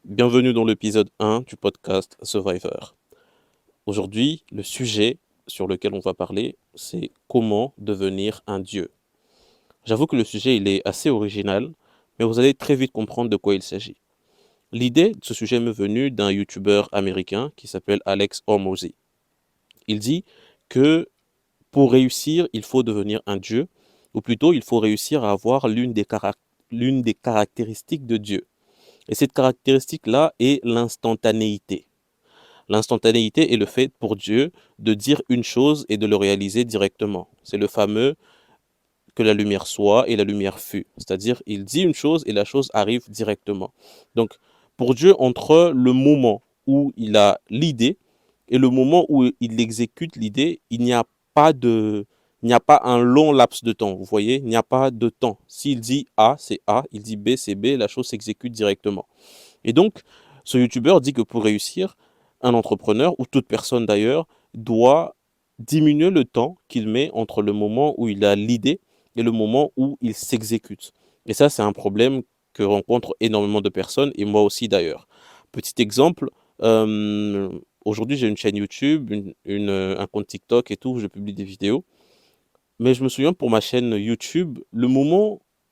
Bienvenue dans l'épisode 1 du podcast Survivor. Aujourd'hui, le sujet sur lequel on va parler, c'est comment devenir un dieu. J'avoue que le sujet il est assez original, mais vous allez très vite comprendre de quoi il s'agit. L'idée de ce sujet m'est venue d'un YouTuber américain qui s'appelle Alex Hormozy. Il dit que pour réussir, il faut devenir un dieu, ou plutôt il faut réussir à avoir l'une des caractéristiques de Dieu. Et cette caractéristique-là est l'instantanéité. L'instantanéité est le fait pour Dieu de dire une chose et de le réaliser directement. C'est le fameux que la lumière soit et la lumière fut. C'est-à-dire, il dit une chose et la chose arrive directement. Donc, pour Dieu, entre le moment où il a l'idée et le moment où il exécute l'idée, il n'y a pas un long laps de temps. Vous voyez, il n'y a pas de temps. S'il dit A, c'est A. Il dit B, c'est B. La chose s'exécute directement. Et donc, ce youtubeur dit que pour réussir, un entrepreneur, ou toute personne d'ailleurs, doit diminuer le temps qu'il met entre le moment où il a l'idée et le moment où il s'exécute. Et ça, c'est un problème que rencontrent énormément de personnes, et moi aussi d'ailleurs. Petit exemple, euh, aujourd'hui j'ai une chaîne YouTube, un compte TikTok et tout, où je publie des vidéos. Mais je me souviens pour ma chaîne YouTube,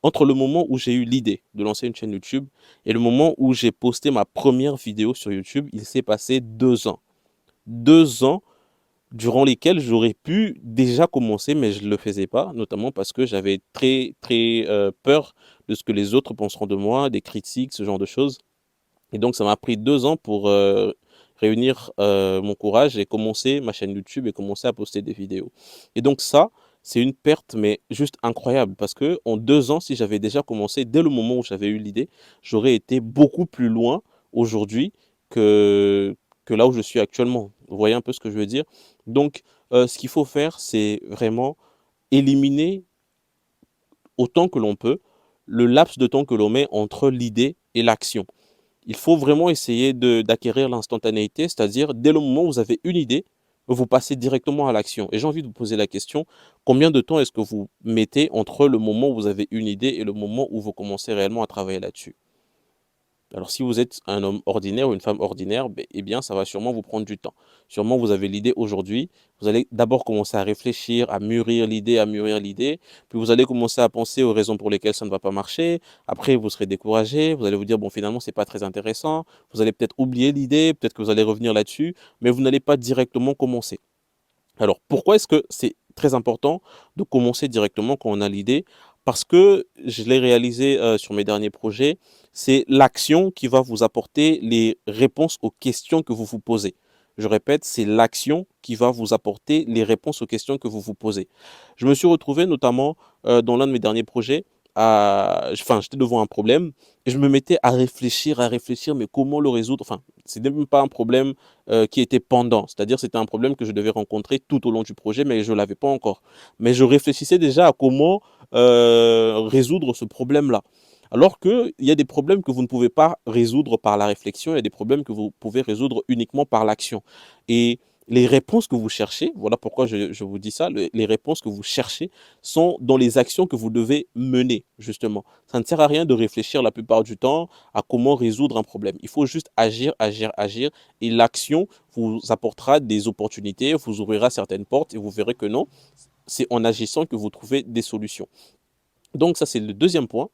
entre le moment où j'ai eu l'idée de lancer une chaîne YouTube et le moment où j'ai posté ma première vidéo sur YouTube, il s'est passé 2 ans. 2 ans durant lesquels j'aurais pu déjà commencer, mais je ne le faisais pas, notamment parce que j'avais très peur de ce que les autres penseront de moi, des critiques, ce genre de choses. Et donc ça m'a pris 2 ans pour réunir mon courage et commencer ma chaîne YouTube et commencer à poster des vidéos. Et donc ça, c'est une perte, mais juste incroyable, parce que en 2 ans, si j'avais déjà commencé dès le moment où j'avais eu l'idée, j'aurais été beaucoup plus loin aujourd'hui que, que là où je suis actuellement. Vous voyez un peu ce que je veux dire? Donc, ce qu'il faut faire, c'est vraiment éliminer autant que l'on peut le laps de temps que l'on met entre l'idée et l'action. Il faut vraiment essayer d'acquérir l'instantanéité, c'est-à-dire dès le moment où vous avez une idée, vous passez directement à l'action. Et j'ai envie de vous poser la question, combien de temps est-ce que vous mettez entre le moment où vous avez une idée et le moment où vous commencez réellement à travailler là-dessus? Alors, si vous êtes un homme ordinaire ou une femme ordinaire, eh bien, ça va sûrement vous prendre du temps. Sûrement, vous avez l'idée aujourd'hui. Vous allez d'abord commencer à réfléchir, à mûrir l'idée. Puis, vous allez commencer à penser aux raisons pour lesquelles ça ne va pas marcher. Après, vous serez découragé. Vous allez vous dire, bon, finalement, c'est pas très intéressant. Vous allez peut-être oublier l'idée. Peut-être que vous allez revenir là-dessus. Mais vous n'allez pas directement commencer. Alors, pourquoi est-ce que c'est très important de commencer directement quand on a l'idée? Parce que je l'ai réalisé sur mes derniers projets, c'est l'action qui va vous apporter les réponses aux questions que vous vous posez. Je répète, c'est l'action qui va vous apporter les réponses aux questions que vous vous posez. Je me suis retrouvé notamment dans l'un de mes derniers projets, enfin, j'étais devant un problème et je me mettais à réfléchir, mais comment le résoudre? Enfin, c'est même pas un problème qui était pendant. C'est-à-dire c'était un problème que je devais rencontrer tout au long du projet, mais je ne l'avais pas encore. Mais je réfléchissais déjà à comment résoudre ce problème-là. Alors qu'il y a des problèmes que vous ne pouvez pas résoudre par la réflexion, il y a des problèmes que vous pouvez résoudre uniquement par l'action. Et les réponses que vous cherchez, voilà pourquoi je vous dis ça, les réponses que vous cherchez sont dans les actions que vous devez mener, justement. Ça ne sert à rien de réfléchir la plupart du temps à comment résoudre un problème. Il faut juste agir, agir, agir, et l'action vous apportera des opportunités, vous ouvrira certaines portes, et vous verrez que non, c'est en agissant que vous trouvez des solutions. Donc ça, c'est le deuxième point.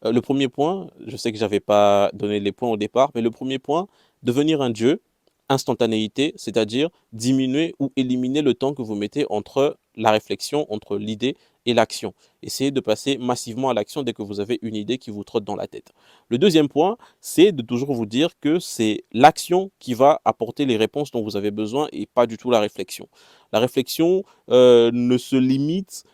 Le premier point, je sais que j'avais pas donné les points au départ, mais le premier point, devenir un dieu, instantanéité, c'est-à-dire diminuer ou éliminer le temps que vous mettez entre la réflexion, entre l'idée et l'action. Essayez de passer massivement à l'action dès que vous avez une idée qui vous trotte dans la tête. Le deuxième point, c'est de toujours vous dire que c'est l'action qui va apporter les réponses dont vous avez besoin et pas du tout la réflexion. La réflexion ne se limite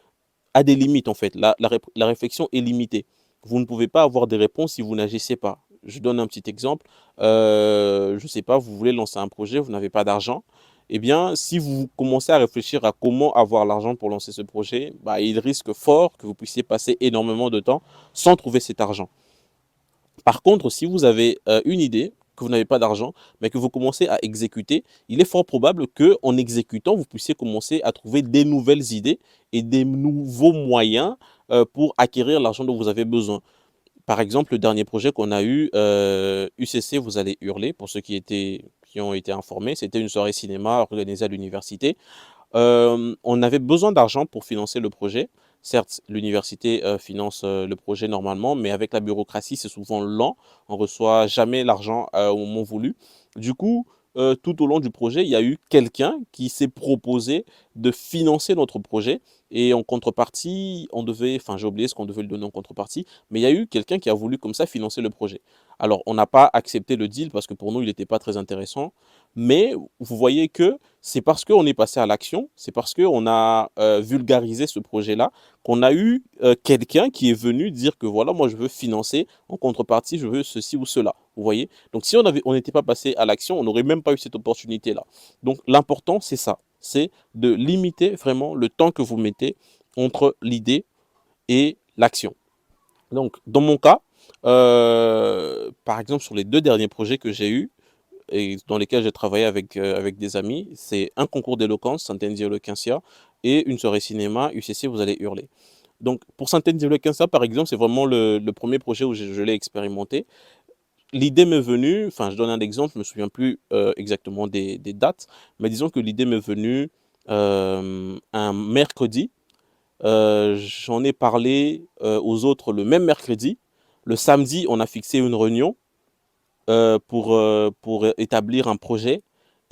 à des limites en fait. La réflexion est limitée. Vous ne pouvez pas avoir des réponses si vous n'agissez pas. Je donne un petit exemple. Je ne sais pas, vous voulez lancer un projet, vous n'avez pas d'argent. Eh bien, si vous commencez à réfléchir à comment avoir l'argent pour lancer ce projet, bah, il risque fort que vous puissiez passer énormément de temps sans trouver cet argent. Par contre, si vous avez une idée, que vous n'avez pas d'argent, mais que vous commencez à exécuter, il est fort probable qu'en exécutant, vous puissiez commencer à trouver des nouvelles idées et des nouveaux moyens pour acquérir l'argent dont vous avez besoin. Par exemple, le dernier projet qu'on a eu, UCC, vous allez hurler, pour ceux qui ont été informés, c'était une soirée cinéma organisée à l'université. On avait besoin d'argent pour financer le projet. Certes, l'université finance le projet normalement, mais avec la bureaucratie, c'est souvent lent. On reçoit jamais l'argent au moment voulu. Du coup, tout au long du projet, il y a eu quelqu'un qui s'est proposé de financer notre projet. Et en contrepartie, on devait, enfin j'ai oublié ce qu'on devait lui donner en contrepartie, mais il y a eu quelqu'un qui a voulu comme ça financer le projet. Alors, on n'a pas accepté le deal parce que pour nous, il n'était pas très intéressant. Mais vous voyez que c'est parce qu'on est passé à l'action, c'est parce qu'on a vulgarisé ce projet-là, qu'on a eu quelqu'un qui est venu dire que voilà, moi je veux financer, en contrepartie, je veux ceci ou cela. Vous voyez? Donc si on n'était pas passé à l'action, on n'aurait même pas eu cette opportunité-là. Donc l'important, c'est ça, c'est de limiter vraiment le temps que vous mettez entre l'idée et l'action. Donc dans mon cas, par exemple sur les 2 derniers projets que j'ai eus, et dans lesquels j'ai travaillé avec des amis, c'est un concours d'éloquence, Sant'Enzio Eloquentia, et une soirée cinéma, UCC, vous allez hurler. Donc pour Sant'Enzio Eloquentia, par exemple, c'est vraiment le premier projet où je l'ai expérimenté. L'idée m'est venue, enfin je donne un exemple, je ne me souviens plus exactement des dates, mais disons que l'idée m'est venue un mercredi. J'en ai parlé aux autres le même mercredi. Le samedi, on a fixé une réunion pour établir un projet.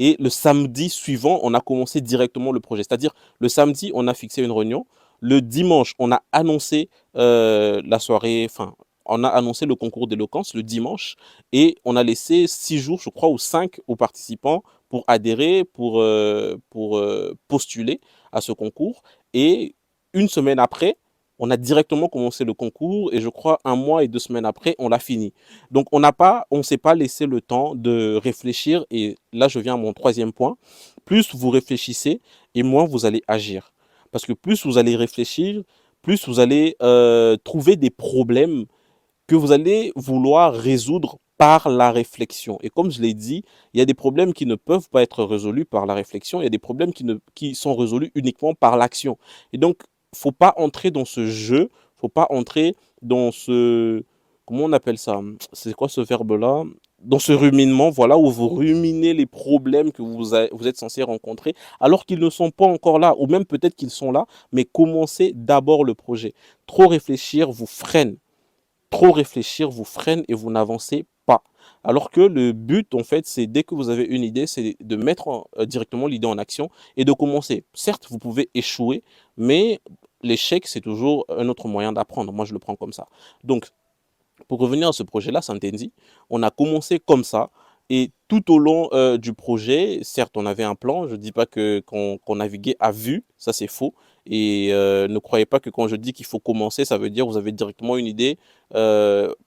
Et le samedi suivant, on a commencé directement le projet. C'est-à-dire, le samedi, on a fixé une réunion. Le dimanche, on a annoncé la soirée, enfin, on a annoncé le concours d'éloquence le dimanche. Et on a laissé 6 jours, je crois, ou 5 aux participants pour adhérer, pour postuler à ce concours. Et une semaine après, on a directement commencé le concours et je crois 1 mois et 2 semaines après, on l'a fini. Donc on s'est pas laissé le temps de réfléchir et là je viens à mon troisième point. Plus vous réfléchissez et moins vous allez agir. Parce que plus vous allez réfléchir, plus vous allez trouver des problèmes que vous allez vouloir résoudre par la réflexion. Et comme je l'ai dit, il y a des problèmes qui ne peuvent pas être résolus par la réflexion, il y a des problèmes qui sont résolus uniquement par l'action. Et donc, faut pas entrer dans ce jeu, faut pas entrer dans ce... Comment on appelle ça? C'est quoi ce verbe-là? Dans ce ruminement, voilà, où vous ruminez les problèmes que vous êtes censé rencontrer, alors qu'ils ne sont pas encore là, ou même peut-être qu'ils sont là, mais commencez d'abord le projet. Trop réfléchir vous freine. Trop réfléchir vous freine et vous n'avancez pas. Alors que le but, en fait, c'est dès que vous avez une idée, c'est de mettre directement l'idée en action et de commencer. Certes, vous pouvez échouer, mais l'échec, c'est toujours un autre moyen d'apprendre. Moi, je le prends comme ça. Donc, pour revenir à ce projet-là, Santenzi, on a commencé comme ça. Et tout au long du projet, certes, on avait un plan. Je ne dis pas qu'on naviguait à vue, ça c'est faux. Et ne croyez pas que quand je dis qu'il faut commencer, ça veut dire que vous avez directement une idée.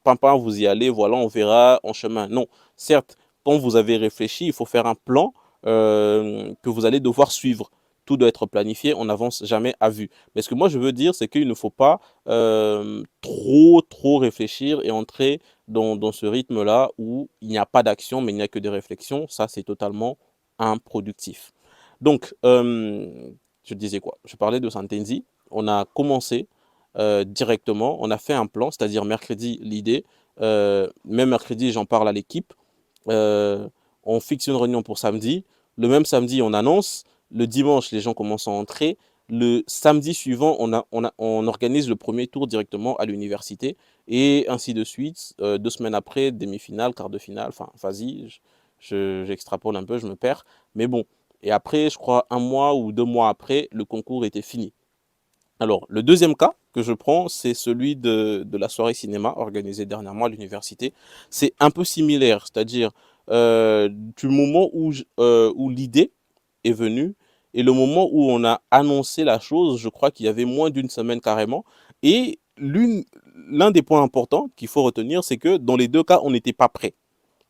Pimpin, vous y allez, voilà, on verra en chemin. Non, certes, quand vous avez réfléchi, il faut faire un plan que vous allez devoir suivre. Tout doit être planifié, on n'avance jamais à vue. Mais ce que moi je veux dire, c'est qu'il ne faut pas trop réfléchir et entrer dans ce rythme-là où il n'y a pas d'action, mais il n'y a que des réflexions. Ça, c'est totalement improductif. Donc, je disais quoi? Je parlais de Santenzi. On a commencé directement, on a fait un plan, c'est-à-dire mercredi, l'idée. Même mercredi, j'en parle à l'équipe. Euh, on fixe une réunion pour samedi. Le même samedi, on annonce. Le dimanche, les gens commencent à entrer. Le samedi suivant, on organise le premier tour directement à l'université. Et ainsi de suite. 2 semaines après, demi-finale, quart de finale. Enfin, vas-y, j'extrapole un peu, je me perds. Mais bon. Et après, je crois 1 mois ou 2 mois après, le concours était fini. Alors, le deuxième cas que je prends, c'est celui de la soirée cinéma organisée dernièrement à l'université. C'est un peu similaire, c'est-à-dire du moment où l'idée est venue et le moment où on a annoncé la chose, je crois qu'il y avait moins d'une semaine carrément. Et l'un des points importants qu'il faut retenir, c'est que dans les deux cas, on n'était pas prêt.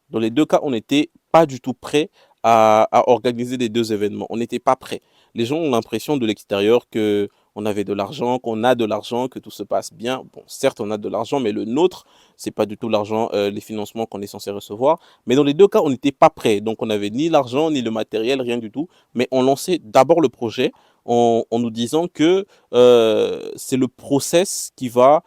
Dans les deux cas, on n'était pas du tout prêt à organiser les deux événements. On n'était pas prêt. Les gens ont l'impression de l'extérieur que on avait de l'argent, qu'on a de l'argent, que tout se passe bien. Bon, certes, on a de l'argent, mais le nôtre, c'est pas du tout l'argent, les financements qu'on est censé recevoir. Mais dans les deux cas, on n'était pas prêt. Donc, on n'avait ni l'argent, ni le matériel, rien du tout. Mais on lançait d'abord le projet en nous disant que c'est le process qui va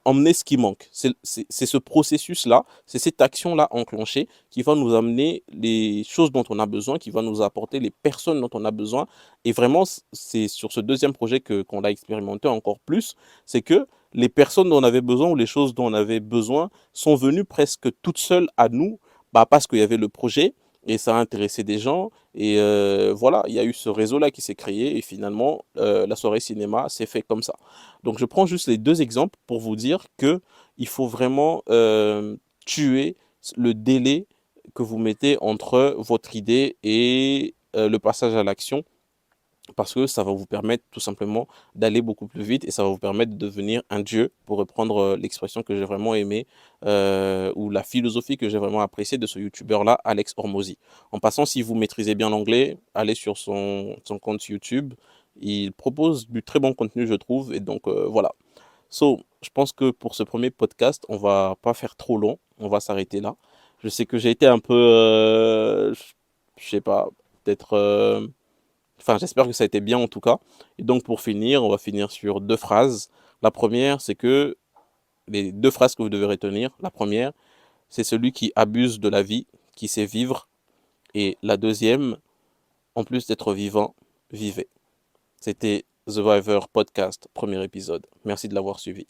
emmener ce qui manque. C'est ce processus-là, c'est cette action-là enclenchée qui va nous amener les choses dont on a besoin, qui va nous apporter les personnes dont on a besoin. Et vraiment, c'est sur ce deuxième projet qu'on l'a expérimenté encore plus, c'est que les personnes dont on avait besoin ou les choses dont on avait besoin sont venues presque toutes seules à nous, bah, parce qu'il y avait le projet et ça a intéressé des gens. Et voilà, il y a eu ce réseau-là qui s'est créé et finalement, la soirée cinéma s'est fait comme ça. Donc je prends juste les deux exemples pour vous dire que il faut vraiment tuer le délai que vous mettez entre votre idée et le passage à l'action parce que ça va vous permettre tout simplement d'aller beaucoup plus vite et ça va vous permettre de devenir un dieu, pour reprendre l'expression que j'ai vraiment aimée, ou la philosophie que j'ai vraiment appréciée de ce youtubeur-là, Alex Hormozy. En passant, si vous maîtrisez bien l'anglais, allez sur son compte YouTube. Il propose du très bon contenu, je trouve, et donc voilà. So, je pense que pour ce premier podcast, on va pas faire trop long, on va s'arrêter là. Je sais que j'ai été un peu, je sais pas, peut-être enfin, j'espère que ça a été bien en tout cas. Et donc, pour finir, on va finir sur deux phrases. La première, c'est que les deux phrases que vous devez retenir. La première, c'est celui qui abuse de la vie, qui sait vivre. Et la deuxième, en plus d'être vivant, vivez. C'était The Survivor Podcast, premier épisode. Merci de l'avoir suivi.